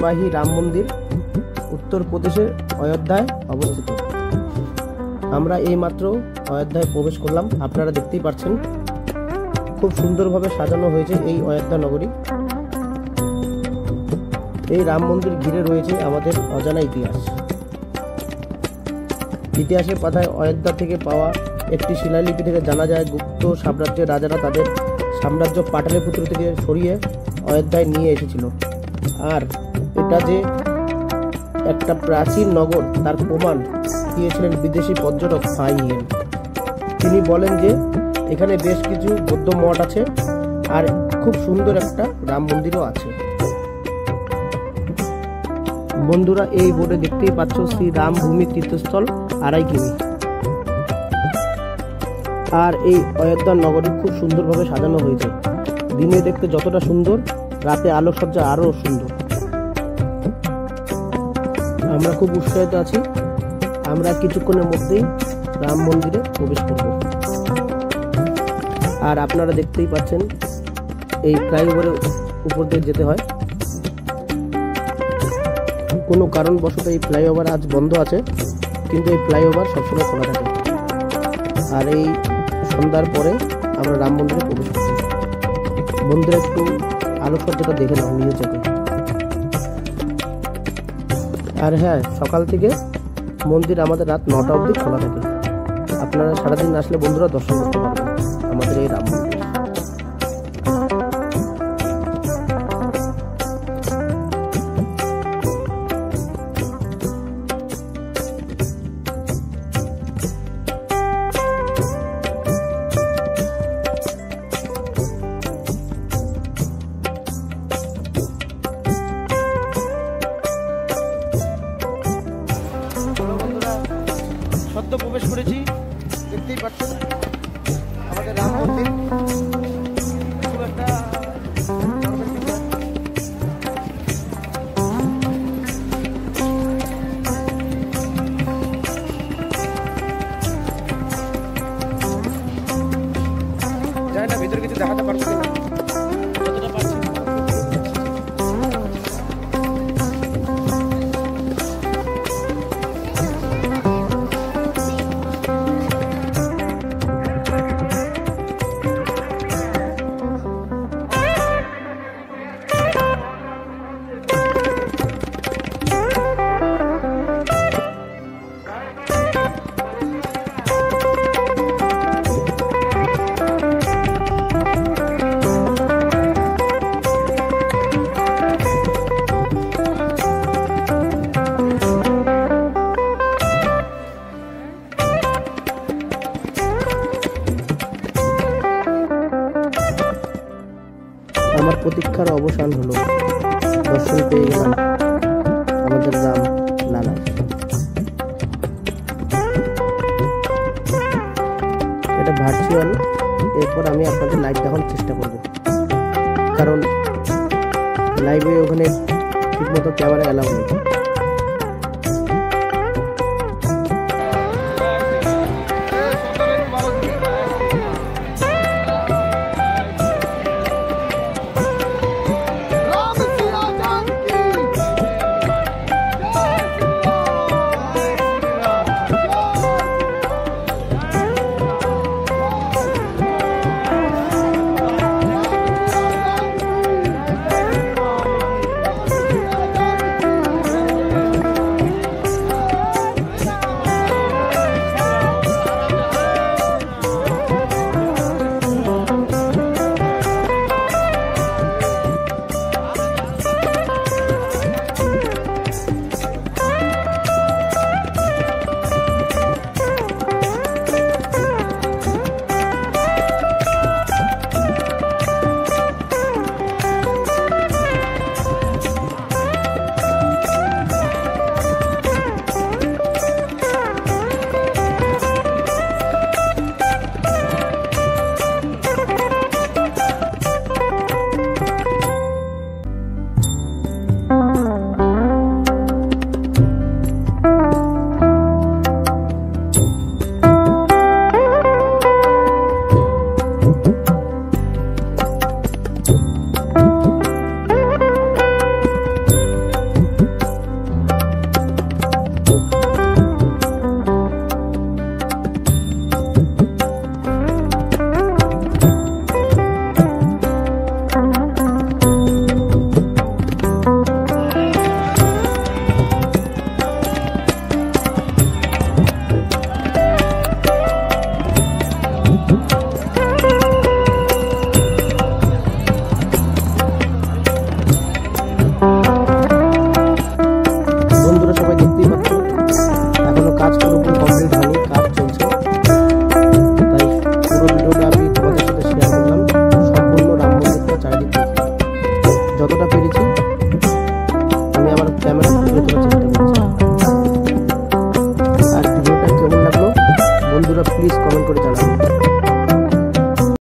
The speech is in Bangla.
ঐতিহ্যবাহী রাম মন্দির উত্তরপ্রদেশের অযোধ্যায় অবস্থিত। আমরা এইমাত্র অযোধ্যায় প্রবেশ করলাম। আপনারা দেখতেই পাচ্ছেন খুব সুন্দরভাবে সাজানো হয়েছে এই অযোধ্যা নগরী। এই রাম মন্দির ঘিরে রয়েছে আমাদের অজানা ইতিহাস। ইতিহাসের পাতায় অযোধ্যা থেকে পাওয়া একটি শিলালিপি থেকে জানা যায় গুপ্ত সাম্রাজ্যের রাজারা তাদের সাম্রাজ্য পাটলিপুত্র থেকে সরিয়ে অযোধ্যায় নিয়ে এসেছিল। আর এটা যে একটা প্রাচীন নগর তার প্রমাণ দিয়েছিলেন বিদেশি পর্যটক ফাই হিয়েন। তিনি বলেন যে এখানে বেশ কিছু বৌদ্ধ মঠ আছে আর খুব সুন্দর একটা রাম মন্দিরও আছে। বন্ধুরা, এই বোর্ডে দেখতেই পাচ্ছ শ্রী রাম ভূমি তীর্থস্থল 2.5 কিমি। আর এই অযোধ্যা নগরী খুব সুন্দরভাবে সাজানো হয়েছে। দিনে দেখতে যতটা সুন্দর, রাতে আলোকসজ্জা আরো সুন্দর। আমরা খুব উৎসাহিত আছি। আমরা কিছুক্ষণের মধ্যেই রাম মন্দিরে প্রবেশ করব। আর আপনারা দেখতেই পাচ্ছেন এই ফ্লাইওভারের উপর দিয়ে যেতে হয়। কোনো কারণবশত এই ফ্লাইওভার আজ বন্ধ আছে, কিন্তু এই ফ্লাইওভার সবসময় খোলা থাকে। আর এই সন্ধ্যার পরে আমরা রাম মন্দিরে প্রবেশ করছি। বন্ধুরা, একটু আলোকসজ্জাটা দেখে নাও নিয়ে চোখে। আর হ্যাঁ, সকাল থেকে মন্দির আমাদের রাত 9টা অবধি খোলা থাকে। আপনারা সারাদিন আসলে বন্ধুরা দর্শন করতে পারবেন আমাদের এই রাম মন্দির। সদ্য প্রবেশ করেছি, দেখতেই পাচ্ছেন আমাদের রাম মন্দির। খুব একটা জানি না ভিতরে কিছু দেখাতে পারছি না, যতটা পারছি। আমার প্রতীক্ষার অবসান হলো। দর্শন পেয়ে গেলাম আমাদের রাম লালা। এটা ভার্চুয়াল। এরপর আমি আপনাদের লাইভ দেখানোর চেষ্টা করব, কারণ লাইভে ওখানে ঠিকমতো ক্যামেরা অ্যালাউ নেই। যতটা পেরেছি আমি আমার ক্যামেরা তুলে তোলার চেষ্টা করেছি। আর ভিডিওটা কেমন লাগলো বন্ধুরা প্লিজ কমেন্ট করে জানাবেন।